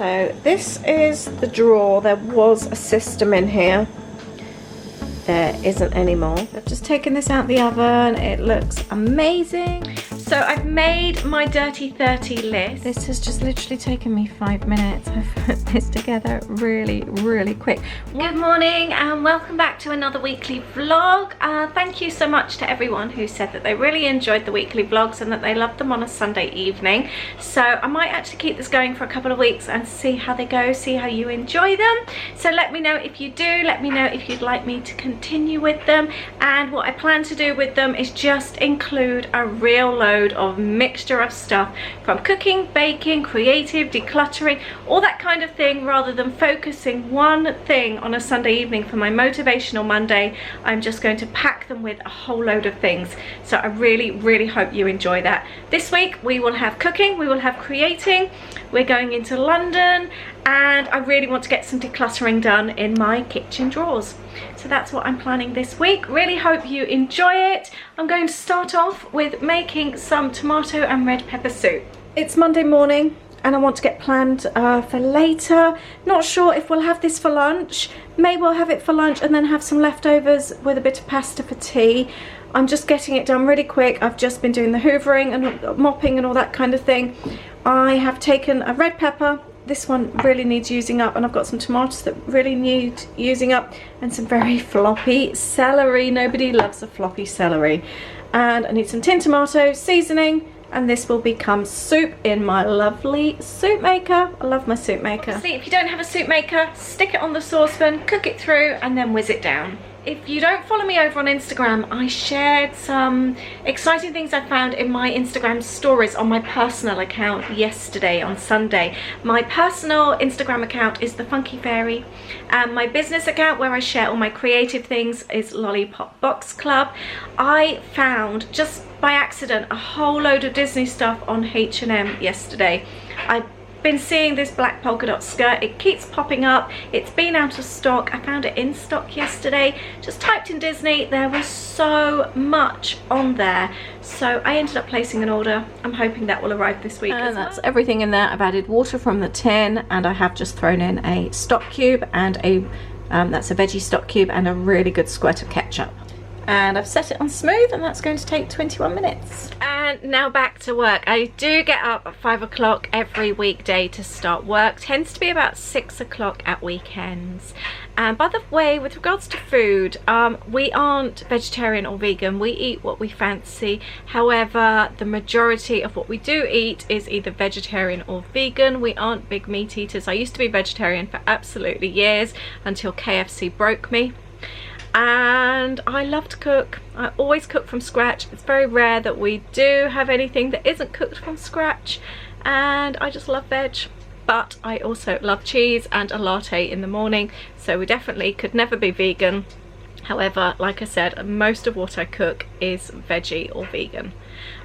So this is the drawer. There was a system in here. There isn't anymore. I've just taken this out the oven. It looks amazing. So I've made my Dirty 30 list. This has just literally taken me 5 minutes. I've put this together really, really quick. Good morning and welcome back to another weekly vlog. Thank you so much to everyone who said that they really enjoyed the weekly vlogs and that they loved them on a Sunday evening. So I might actually keep this going for a couple of weeks and see how they go, see how you enjoy them. So let me know if you do. Let me know if you'd like me to continue with them. And what I plan to do with them is just include a real load of mixture of stuff from cooking, baking, creative, decluttering, all that kind of thing, rather than focusing one thing on a Sunday evening for my motivational Monday. I'm just going to pack them with a whole load of things. So I really, really hope you enjoy that. This week we will have cooking, we will have creating, we're going into London, and I really want to get some decluttering done in my kitchen drawers. So that's what I'm planning this week. Really hope you enjoy it. I'm going to start off with making some tomato and red pepper soup. It's Monday morning and I want to get planned for later. Not sure if we'll have this for lunch. Maybe we'll have it for lunch and then have some leftovers with a bit of pasta for tea. I'm just getting it done really quick. I've just been doing the hoovering and mopping and all that kind of thing. I have taken a red pepper. This one really needs using up, and I've got some tomatoes that really need using up, and some very floppy celery. Nobody loves a floppy celery. And I need some tin tomatoes, seasoning, and this will become soup in my lovely soup maker. I love my soup maker. See, if you don't have a soup maker, stick it on the saucepan, cook it through, and then whiz it down. If you don't follow me over on Instagram, I shared some exciting things I found in my Instagram stories on my personal account yesterday on Sunday. My personal Instagram account is The Funky Fairy, and my business account where I share all my creative things is Lollipop Box Club. I found, just by accident, a whole load of Disney stuff on H&M yesterday. I've been seeing this black polka dot skirt. It keeps popping up. It's been out of stock. I found it in stock yesterday. Just typed in Disney. There was so much on there, so I ended up placing an order. I'm hoping that will arrive this week. And that's everything in there. I've added water from the tin, and I have just thrown in a stock cube and a that's a veggie stock cube and a really good squirt of ketchup. And I've set it on smooth, and that's going to take 21 minutes. And now back to work. I do get up at 5 o'clock every weekday to start work. Tends to be about 6 o'clock at weekends. And by the way, with regards to food, we aren't vegetarian or vegan. We eat what we fancy. However, the majority of what we do eat is either vegetarian or vegan. We aren't big meat eaters. I used to be vegetarian for absolutely years until KFC broke me. And I love to cook. I always cook from scratch. It's very rare that we do have anything that isn't cooked from scratch, and I just love veg. But I also love cheese and a latte in the morning, so we definitely could never be vegan. However, like I said, most of what I cook is veggie or vegan.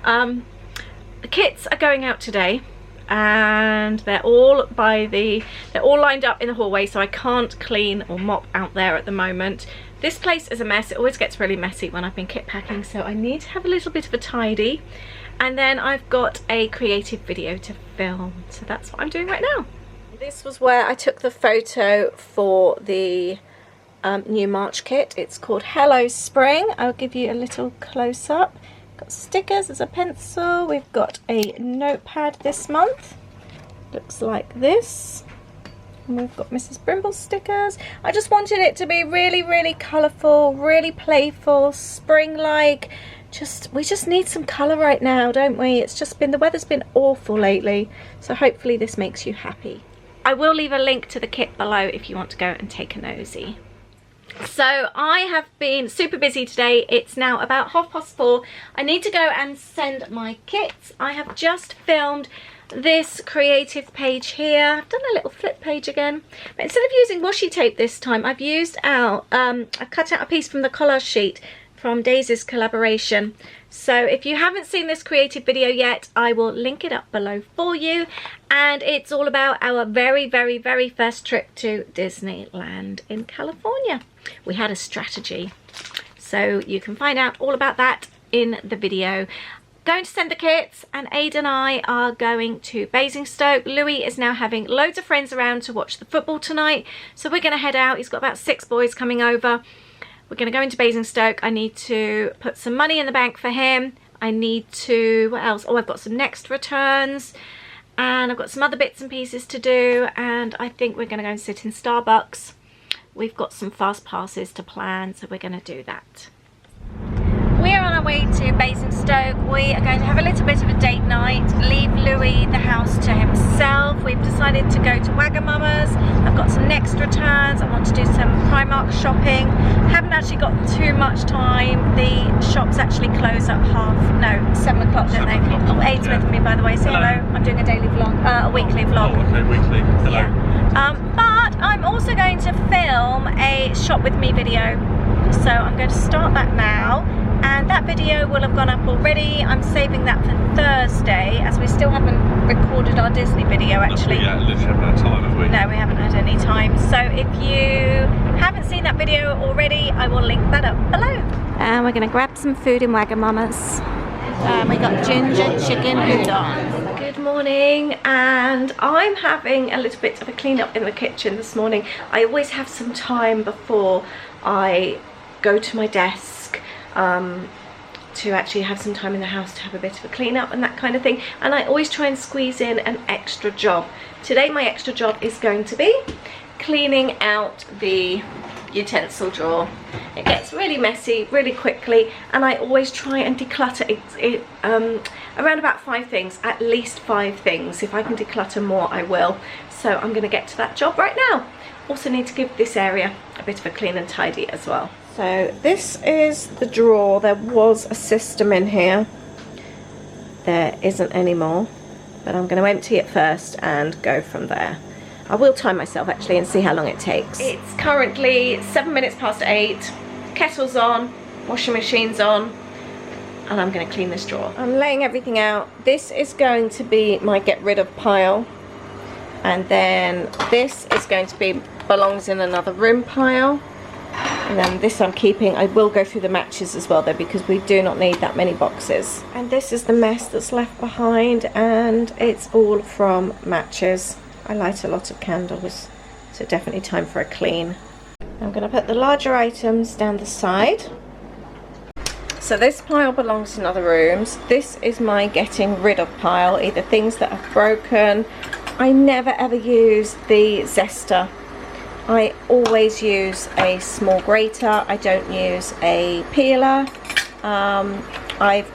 The kits are going out today, and they're all lined up in the hallway, so I can't clean or mop out there at the moment. This place is a mess. It always gets really messy when I've been kit packing, so I need to have a little bit of a tidy. And then I've got a creative video to film, so that's what I'm doing right now. This was where I took the photo for the new March kit. It's called Hello Spring. I'll give you a little close-up. Got stickers, there's a pencil, we've got a notepad this month. Looks like this. And we've got Mrs. Brimble stickers. I just wanted it to be really, really colourful, really playful, spring-like. We just need some colour right now, don't we? It's just been, the weather's been awful lately, so hopefully this makes you happy. I will leave a link to the kit below if you want to go and take a nosy. So I have been super busy today. It's now about 4:30. I need to go and send my kits. I have just filmed this creative page here. I've done a little flip page again, but instead of using washi tape this time, I've used out I've cut out a piece from the collage sheet from Daisy's collaboration. So if you haven't seen this creative video yet, I will link it up below for you. And it's all about our very, very, very first trip to Disneyland in California. We had a strategy. So you can find out all about that in the video. going to send the kits, and Ada and I are going to Basingstoke. Louis is now having loads of friends around to watch the football tonight, so we're going to head out. He's got about 6 boys coming over. We're going to go into Basingstoke. I need to put some money in the bank for him. I need to, what else? Oh, I've got some next returns, and I've got some other bits and pieces to do, and I think we're going to go and sit in Starbucks. We've got some fast passes to plan, so we're going to do that. We're on our way to Basingstoke. We are going to have a little bit of a date night, leave Louis the house to himself. We've decided to go to Wagamama's. I've got some next returns. I want to do some Primark shopping. Haven't actually got too much time. The shops actually close at 7 o'clock, don't they? Oh, Aid's with me, by the way. Say hello. I'm doing a daily vlog, a weekly vlog. Oh, okay, weekly. Hello. Yeah. But I'm also going to film a shop with me video. So I'm going to start that now. And that video will have gone up already. I'm saving that for Thursday, as we still haven't recorded our Disney video actually. Yeah, literally haven't had time, have we? No, we haven't had any time. So if you haven't seen that video already, I will link that up below. And we're going to grab some food in Wagamama's. We got ginger chicken udon. Good morning, and I'm having a little bit of a clean up in the kitchen this morning. I always have some time before I go to my desk to actually have some time in the house to have a bit of a clean up and that kind of thing, and I always try and squeeze in an extra job. Today my extra job is going to be cleaning out the utensil drawer. It gets really messy really quickly, and I always try and declutter it around about 5 things, at least 5 things. If I can declutter more, I will. So I'm going to get to that job right now. Also need to give this area a bit of a clean and tidy as well. So this is the drawer. There was a system in here. There isn't anymore, but I'm going to empty it first and go from there. I will time myself actually and see how long it takes. It's currently 7 minutes past 8. Kettle's on, washing machine's on, and I'm going to clean this drawer. I'm laying everything out. This is going to be my get rid of pile, and then this is going to be belongs in another room pile. And then this I'm keeping. I will go through the matches as well though, because we do not need that many boxes. And this is the mess that's left behind, and it's all from matches. I light a lot of candles, so definitely time for a clean. I'm going to put the larger items down the side. So this pile belongs in other rooms. This is my getting rid of pile, either things that are broken. I never ever use the zester. I always use a small grater. I don't use a peeler. I've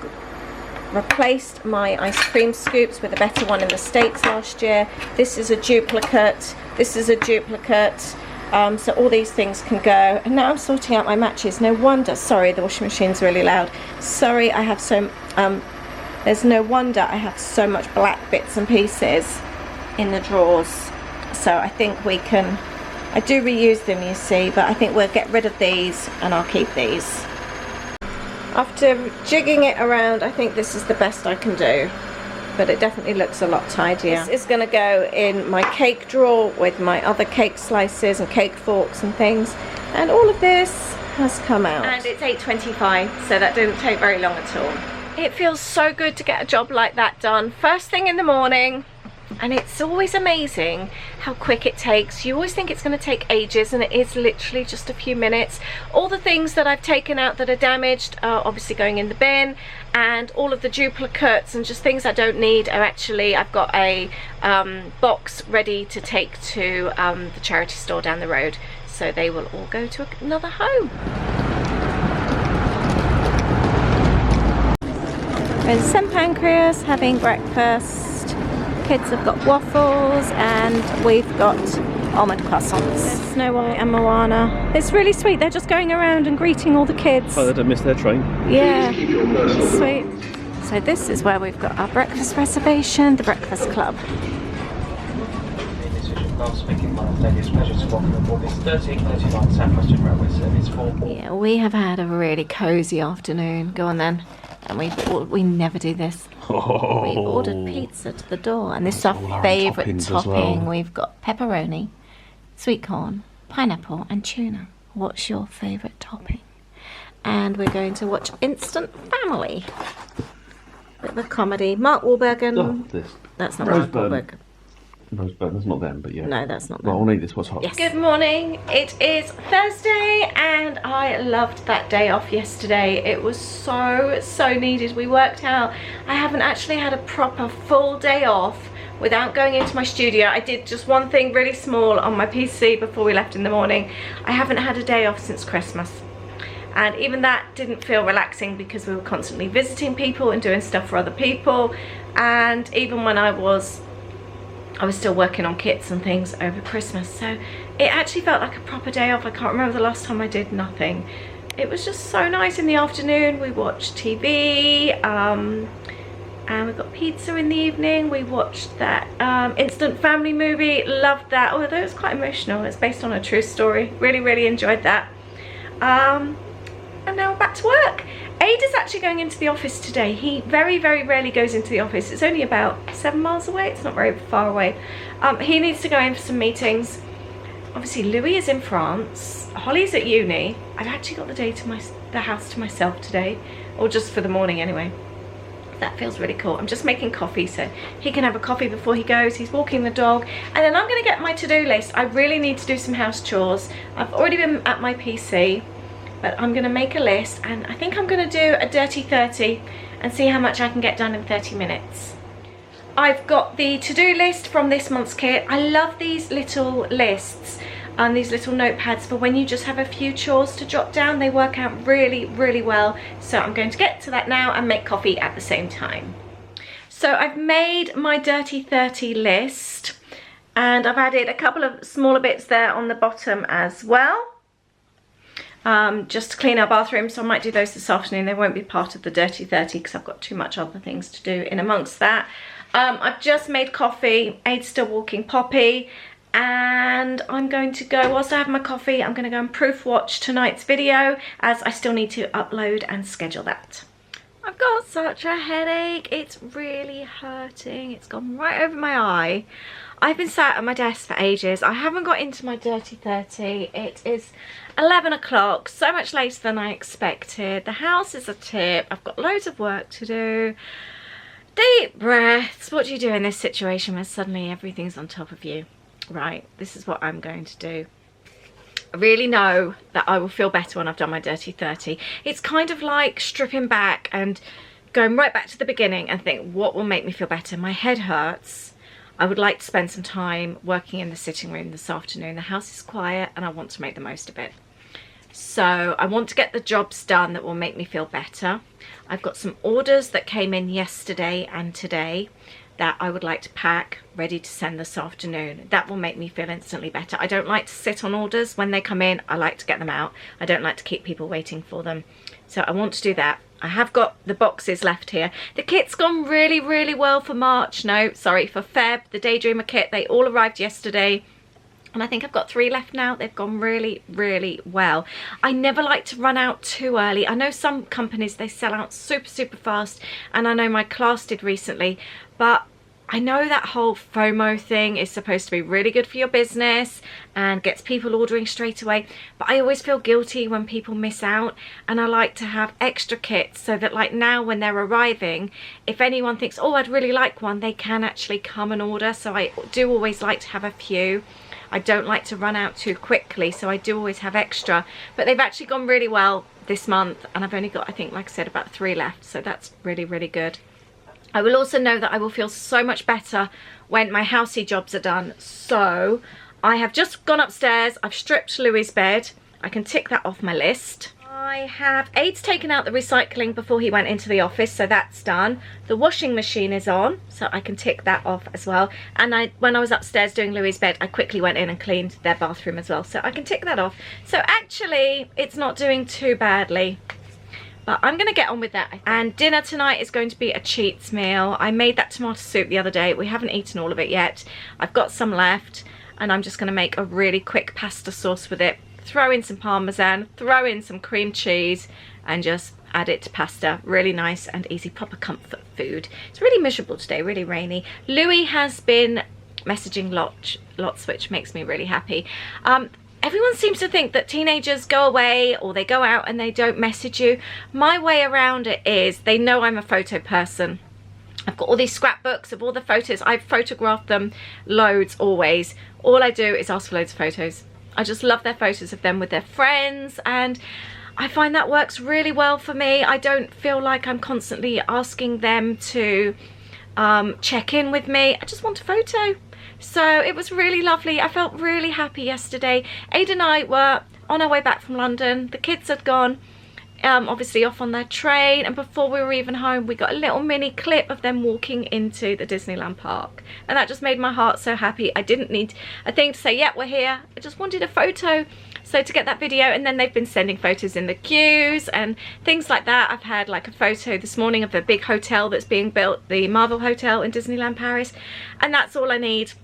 replaced my ice cream scoops with a better one in the States last year. This is a duplicate. This is a duplicate. So all these things can go. And now I'm sorting out my matches. No wonder, sorry, the washing machine's really loud. Sorry, I have so, there's no wonder I have so much black bits and pieces in the drawers. So I think we can, I do reuse them, you see, but I think we'll get rid of these and I'll keep these. After jigging it around, I think this is the best I can do, but it definitely looks a lot tidier. This is going to go in my cake drawer with my other cake slices and cake forks and things, and all of this has come out. And it's 8:25, so that didn't take very long at all. It feels so good to get a job like that done first thing in the morning. And it's always amazing how quick it takes. You always think it's going to take ages, and it is literally just a few minutes. All the things that I've taken out that are damaged are obviously going in the bin, and all of the duplicates and just things I don't need are actually, I've got a box ready to take to the charity store down the road, so they will all go to another home. There's St Pancras having breakfast. Kids have got waffles, and we've got almond croissants. There's Snow White and Moana. It's really sweet. They're just going around and greeting all the kids. Oh, they don't miss their train. Yeah, sweet. So this is where we've got our breakfast reservation, the Breakfast Club. Yeah, we have had a really cosy afternoon. Go on then. And we never do this. Oh. We've ordered pizza to the door, and this is our favourite topping. Well. We've got pepperoni, sweet corn, pineapple and tuna. What's your favourite topping? And we're going to watch Instant Family. Bit of a comedy. Mark Wahlberg and... Oh, this. That's not Mark Wahlberg. Roseburn, that's not them, but yeah. No, that's not Well, them. I'll eat this, what's hot. Yes. Good morning. It is Thursday and I loved that day off yesterday. It was so needed. We worked out. I haven't actually had a proper full day off without going into my studio. I did just one thing really small on my PC before we left in the morning. I haven't had a day off since Christmas. And even that didn't feel relaxing because we were constantly visiting people and doing stuff for other people. And even when I was still working on kits and things over Christmas, so it actually felt like a proper day off. I can't remember the last time I did nothing. It was just so nice in the afternoon. We watched TV, and we got pizza in the evening. We watched that Instant Family movie, loved that, although it was quite emotional. It's based on a true story. Really enjoyed that. And now we're back to work. Ada's actually going into the office today. He very rarely goes into the office. It's only about 7 miles away. It's not very far away. He needs to go in for some meetings. Obviously, Louis is in France. Holly's at uni. I've actually got the house to myself today, or just for the morning anyway. That feels really cool. I'm just making coffee so he can have a coffee before he goes. He's walking the dog, and then I'm going to get my to-do list. I really need to do some house chores. I've already been at my PC. But I'm going to make a list, and I think I'm going to do a dirty 30 and see how much I can get done in 30 minutes. I've got the to-do list from this month's kit. I love these little lists and these little notepads for when you just have a few chores to jot down. They work out really well. So I'm going to get to that now and make coffee at the same time. So I've made my dirty 30 list, and I've added a couple of smaller bits there on the bottom as well. Just to clean our bathroom, so I might do those this afternoon. They won't be part of the dirty 30 because I've got too much other things to do in amongst that. I've just made coffee. Ade's still walking Poppy, and I'm going to go, whilst I have my coffee, I'm going to go and proof watch tonight's video, as I still need to upload and schedule that. I've got such a headache. It's really hurting. It's gone right over my eye. I've been sat at my desk for ages. I haven't got into my dirty 30. It is 11 o'clock, so much later than I expected. The house is a tip. I've got loads of work to do. Deep breaths. What do you do in this situation when suddenly everything's on top of you? Right, this is what I'm going to do. I really know that I will feel better when I've done my dirty 30. It's kind of like stripping back and going right back to the beginning and think, what will make me feel better? My head hurts. I would like to spend some time working in the sitting room this afternoon. The house is quiet and I want to make the most of it. So I want to get the jobs done that will make me feel better. I've got some orders that came in yesterday and today that I would like to pack, ready to send this afternoon. That will make me feel instantly better. I don't like to sit on orders. When they come in, I like to get them out. I don't like to keep people waiting for them. So I want to do that. I have got the boxes left here. The kit's gone really well for March. No, sorry, for Feb. The Daydreamer kit, they all arrived yesterday. And I think I've got 3 left now. They've gone really well. I never like to run out too early. I know some companies, they sell out super fast. And I know my class did recently. But I know that whole FOMO thing is supposed to be really good for your business and gets people ordering straight away, but I always feel guilty when people miss out, and I like to have extra kits so that, like now when they're arriving, if anyone thinks, oh, I'd really like one, they can actually come and order. So I do always like to have a few. I don't like to run out too quickly, so I do always have extra, but they've actually gone really well this month, and I've only got, I think, like I said, about 3 left, so that's really good. I will also know that I will feel so much better when my housey jobs are done. So I have just gone upstairs. I've stripped Louis' bed. I can tick that off my list. I have Ade's taken out the recycling before he went into the office, so that's done. The washing machine is on, so I can tick that off as well. And when I was upstairs doing Louis' bed, I quickly went in and cleaned their bathroom as well, so I can tick that off. So actually, it's not doing too badly. But I'm going to get on with that. And dinner tonight is going to be a cheats meal. I made that tomato soup the other day. We haven't eaten all of it yet. I've got some left, and I'm just going to make a really quick pasta sauce with it. Throw in some parmesan, throw in some cream cheese, and just add it to pasta. Really nice and easy, proper comfort food. It's really miserable today, really rainy. Louis has been messaging lots, which makes me really happy. Everyone seems to think that teenagers go away or they go out and they don't message you. My way around it is they know I'm a photo person. I've got all these scrapbooks of all the photos. I've photographed them loads always. All I do is ask for loads of photos. I just love their photos of them with their friends, and I find that works really well for me. I don't feel like I'm constantly asking them to check in with me. I just want a photo. So it was really lovely. I felt really happy yesterday. Ada and I were on our way back from London. The kids had gone obviously off on their train, and before we were even home we got a little mini clip of them walking into the Disneyland park, and that just made my heart so happy. I didn't need a thing to say, yep, we're here. I just wanted a photo. So to get that video, and then they've been sending photos in the queues and things like that. I've had like a photo this morning of the big hotel that's being built, the Marvel Hotel in Disneyland Paris, and that's all I need.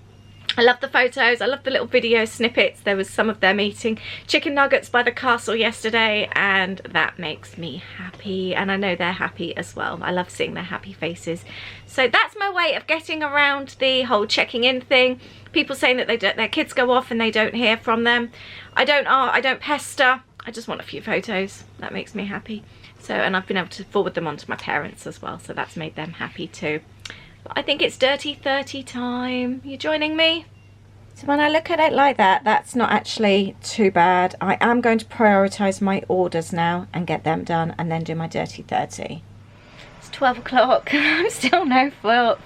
I love the photos, I love the little video snippets. There was some of them eating chicken nuggets by the castle yesterday, and that makes me happy, and I know they're happy as well. I love seeing their happy faces. So that's my way of getting around the whole checking in thing. People saying that their kids go off and they don't hear from them. I don't pester. I just want a few photos. That makes me happy. So, and I've been able to forward them on to my parents as well, so that's made them happy too. I think it's Dirty 30 time. You joining me? So when I look at it like that, that's not actually too bad. I am going to prioritise my orders now and get them done, and then do my Dirty 30. It's 12 o'clock. I'm still no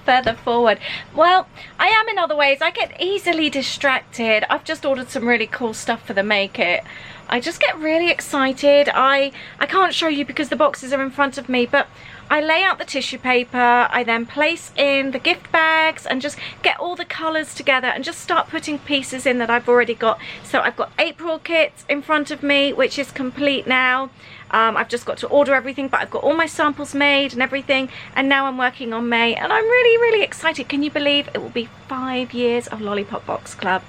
further forward. Well, I am in other ways. I get easily distracted. I've just ordered some really cool stuff for the Make It. I just get really excited. I can't show you because the boxes are in front of me, but I lay out the tissue paper, I then place in the gift bags and just get all the colours together and just start putting pieces in that I've already got. So I've got April kits in front of me, which is complete now. I've just got to order everything, but I've got all my samples made and everything, and now I'm working on May, and I'm really excited. Can you believe it will be 5 years of Lollipop Box Club?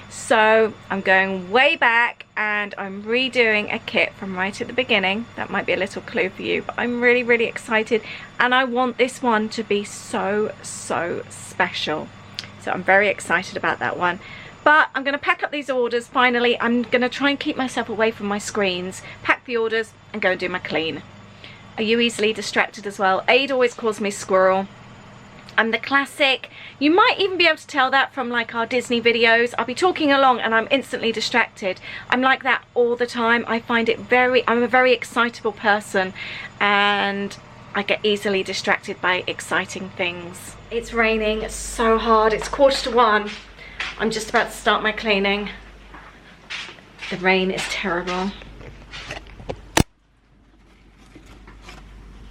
So I'm going way back and I'm redoing a kit from right at the beginning. That might be a little clue for you, but I'm really excited, and I want this one to be so special. So I'm very excited about that one. But I'm going to pack up these orders finally. I'm going to try and keep myself away from my screens, pack the orders and go and do my clean. Are you easily distracted as well? Aid always calls me squirrel. I'm the classic. You might even be able to tell that from like our Disney videos. I'll be talking along and I'm instantly distracted. I'm like that all the time. I find it I'm a very excitable person, and I get easily distracted by exciting things. It's raining so hard. It's 1:45. I'm just about to start my cleaning. The rain is terrible.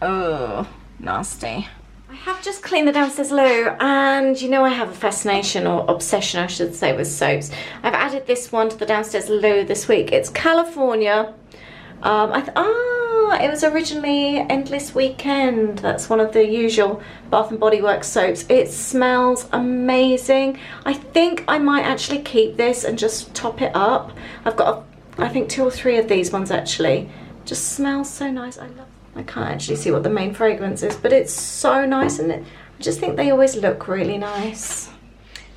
Oh, nasty. I have just cleaned the downstairs loo, and you know I have a fascination, or obsession I should say, with soaps. I've added this one to the downstairs loo this week. It's California. It was originally Endless Weekend. That's one of the usual Bath and Body Works soaps. It smells amazing. I think I might actually keep this and just top it up. I've got, I think, 2 or 3 of these ones actually. Just smells so nice. I can't actually see what the main fragrance is, but it's so nice, and I just think they always look really nice.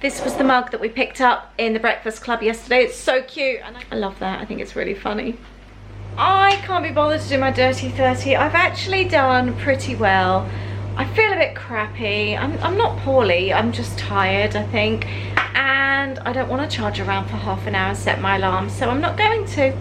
This was the mug that we picked up in the Breakfast Club yesterday. It's so cute, and I love that. I think it's really funny. I can't be bothered to do my Dirty 30. I've actually done pretty well. I feel a bit crappy. I'm not poorly, I'm just tired, I think. And I don't want to charge around for half an hour and set my alarm, so I'm not going to.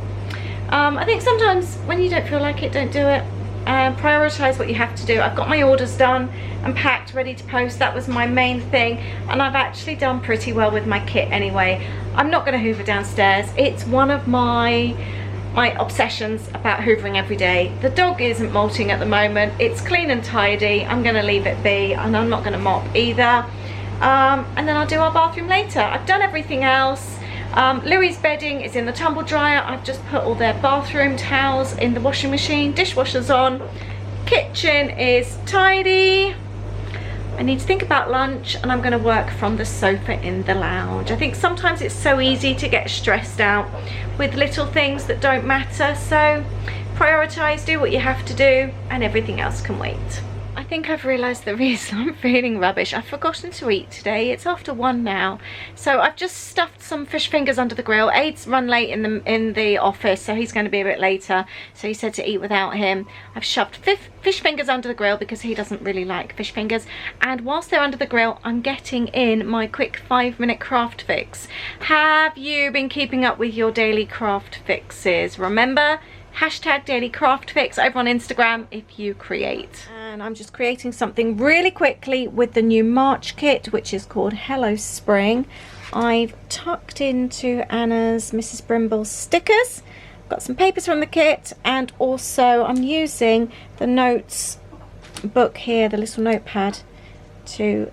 I think sometimes when you don't feel like it, don't do it. Prioritise what you have to do. I've got my orders done and packed, ready to post. That was my main thing, and I've actually done pretty well with my kit anyway. I'm not going to hoover downstairs. It's one of my obsessions about hoovering every day. The dog isn't molting at the moment. It's clean and tidy. I'm going to leave it be, and I'm not going to mop either. And then I'll do our bathroom later. I've done everything else. Louis' bedding is in the tumble dryer. I've just put all their bathroom towels in the washing machine. Dishwasher's on. Kitchen is tidy. I need to think about lunch, and I'm going to work from the sofa in the lounge. I think sometimes it's so easy to get stressed out with little things that don't matter. So prioritise, do what you have to do, and everything else can wait. I I think I've realised the reason I'm feeling rubbish. I've forgotten to eat today. It's after 1 now. So I've just stuffed some fish fingers under the grill. Aid's run late in the office, so he's going to be a bit later. So he said to eat without him. I've shoved fish fingers under the grill because he doesn't really like fish fingers. And whilst they're under the grill, I'm getting in my quick 5-minute craft fix. Have you been keeping up with your daily craft fixes? Remember, hashtag daily craft fix over on Instagram if you create. And I'm just creating something really quickly with the new March kit, which is called Hello Spring. I've tucked into Anna's Mrs. Brimble's stickers. Got some papers from the kit, and also I'm using the notes book here, the little notepad, to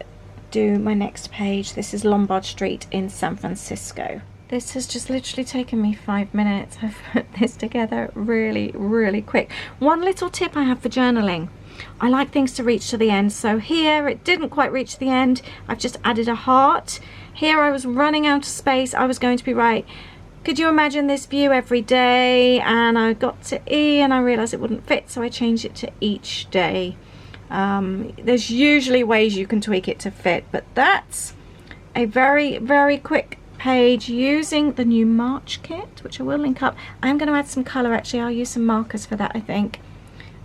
do my next page. This is Lombard Street in San Francisco. This has just literally taken me 5 minutes. I've put this together really, really quick. One little tip I have for journaling. I like things to reach to the end. So here it didn't quite reach the end. I've just added a heart. Here I was running out of space. I was going to be right. Could you imagine this view every day? And I got to E and I realized it wouldn't fit. So I changed it to each day. There's usually ways you can tweak it to fit, but that's a very, very quick page using the new March kit, which I will link up. I'm going to add some colour actually. I'll use some markers for that, I think.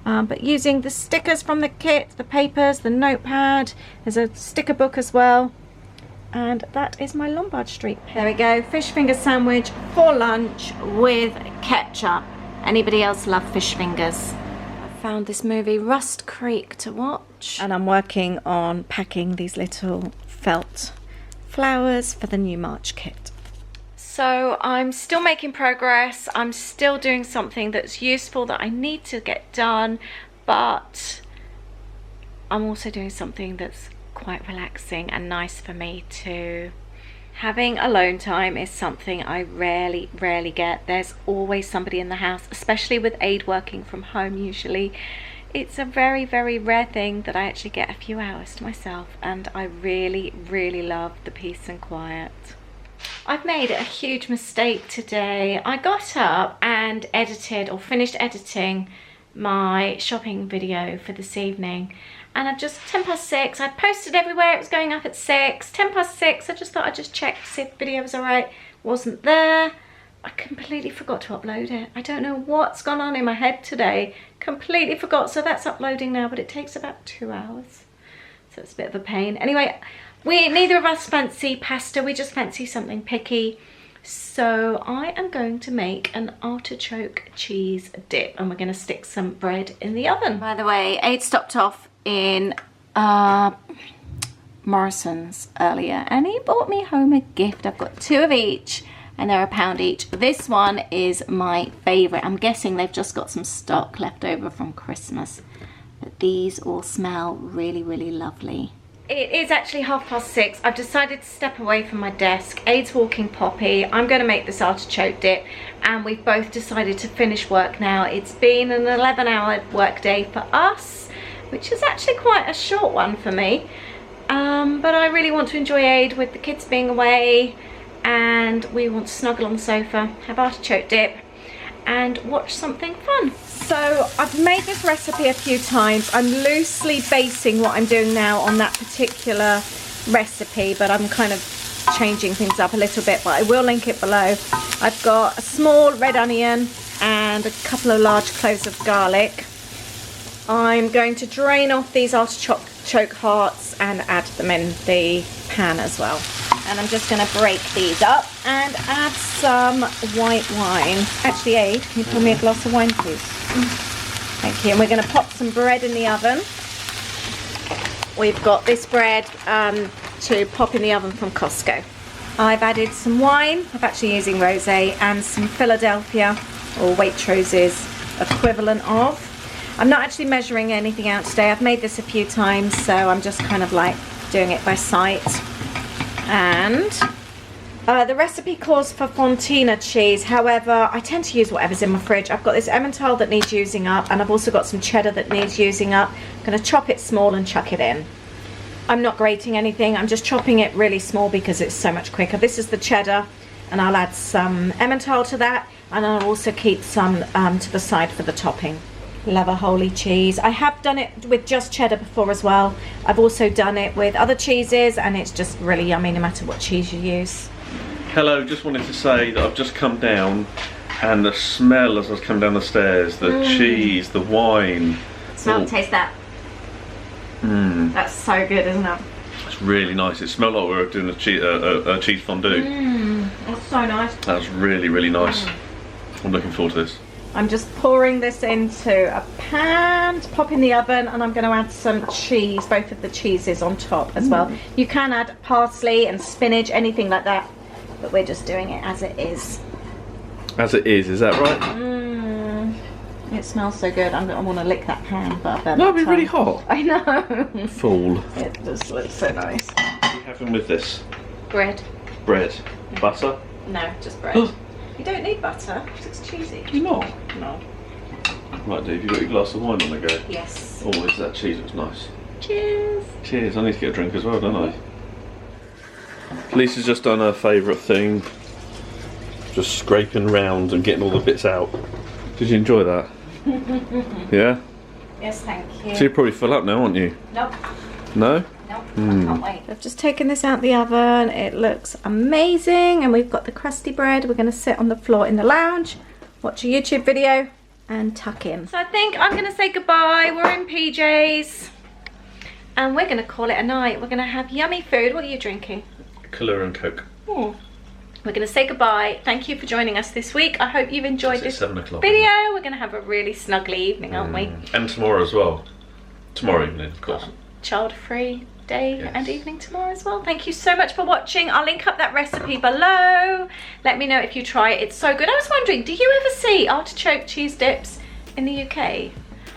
But using the stickers from the kit, the papers, the notepad, there's a sticker book as well. And that is my Lombard Street. There we go, fish finger sandwich for lunch with ketchup. Anybody else love fish fingers? I found this movie Rust Creek to watch, and I'm working on packing these little felt flowers for the new March kit. So I'm still making progress. I'm still doing something that's useful that I need to get done, but I'm also doing something that's quite relaxing and nice for me too. Having alone time is something I rarely get. There's always somebody in the house, especially with Aid working from home usually. It's a very, very rare thing that I actually get a few hours to myself, and I really, really love the peace and quiet. I've made a huge mistake today. I got up and edited, or finished editing, my shopping video for this evening, and I've just 6:10. I posted everywhere. It was going up at 6. 6:10. I just thought I'd just check to see if the video was alright. Wasn't there. I completely forgot to upload it. I don't know what's gone on in my head today. Completely forgot. So that's uploading now, but it takes about 2 hours. So it's a bit of a pain. Anyway, neither of us fancy pasta. We just fancy something picky. So I am going to make an artichoke cheese dip, and we're going to stick some bread in the oven. By the way, Aid stopped off in Morrison's earlier, and he bought me home a gift. I've got 2 of each, and they're £1 each. This one is my favourite. I'm guessing they've just got some stock left over from Christmas. But these all smell really, really lovely. It is actually 6:30. I've decided to step away from my desk. Aid's walking Poppy. I'm going to make this artichoke dip, and we've both decided to finish work now. It's been an 11-hour work day for us, which is actually quite a short one for me. But I really want to enjoy Aid with the kids being away, and we want to snuggle on the sofa, have artichoke dip, and watch something fun. So I've made this recipe a few times. I'm loosely basing what I'm doing now on that particular recipe, but I'm kind of changing things up a little bit, but I will link it below. I've got a small red onion and a couple of large cloves of garlic. I'm going to drain off these artichoke hearts and add them in the pan as well. And I'm just going to break these up and add some white wine. Actually, Aid, can you pour me a glass of wine, please? Thank you. And we're going to pop some bread in the oven. We've got this bread to pop in the oven from Costco. I've added some wine. I'm actually using rosé, and some Philadelphia, or Waitrose's equivalent of. I'm not actually measuring anything out today. I've made this a few times, so I'm just kind of like doing it by sight. And the recipe calls for fontina cheese. However, I tend to use whatever's in my fridge. I've got this Emmental that needs using up, and I've also got some cheddar that needs using up. I'm going to chop it small and chuck it in. I'm not grating anything. I'm just chopping it really small because it's so much quicker. This is the cheddar, and I'll add some Emmental to that, and I'll also keep some to the side for the topping. Love a holy cheese. I have done it with just cheddar before as well. I've also done it with other cheeses, and it's just really yummy no matter what cheese you use. Hello, just wanted to say that I've just come down, and the smell as I was coming down the stairs, the cheese, the wine. Smell, taste that. That's so good, isn't it? It's really nice. It smelled like we were doing a cheese fondue. That's so nice. That's really, really nice. I'm looking forward to this. I'm just pouring this into a pan to pop in the oven, and I'm going to add some cheese, both of the cheeses on top as well. You can add parsley and spinach, anything like that, but we're just doing it as it is. As it is that right? It smells so good. I want to lick that pan, but I bet No, it'd be really hot. I know. Fool. It just looks so nice. What are you having with this? Bread. Bread. Butter? No, just bread. You don't need butter because it's cheesy. Do you not? No. Right, Dave, you got your glass of wine on the go? Yes. Always that cheese was nice. Cheers. Cheers, I need to get a drink as well, don't I? Lisa's just done her favourite thing. Just scraping round and getting all the bits out. Did you enjoy that? Yeah? Yes, thank you. So you're probably full up now, aren't you? Nope. No? Nope. I can't wait. I've just taken this out the oven. It looks amazing, and we've got the crusty bread. We're going to sit on the floor in the lounge, watch a YouTube video, and tuck in. So I think I'm going to say goodbye. We're in PJs, and we're going to call it a night. We're going to have yummy food. What are you drinking? Colour and Coke. We're going to say goodbye. Thank you for joining us this week. I hope you've enjoyed this 7 o'clock, video. We're going to have a really snuggly evening, aren't we? And tomorrow as well. Tomorrow evening, of course. Child-free day and evening tomorrow as well. Thank you so much for watching. I'll link up that recipe below. Let me know if you try it. It's so good. I was wondering, do you ever see artichoke cheese dips in the UK?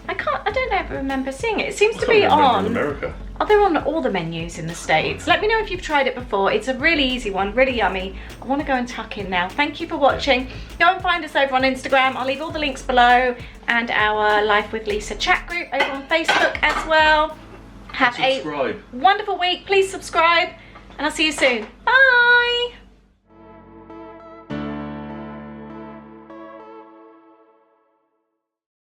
I don't ever remember seeing it. It seems to be on in America. Oh, they're on all the menus in the States. Let me know if you've tried it before. It's a really easy one, really yummy. I want to go and tuck in now. Thank you for watching. Go and find us over on Instagram. I'll leave all the links below, and our Life with Lisa chat group over on Facebook as well. Have a wonderful week. Please subscribe, and I'll see you soon. Bye.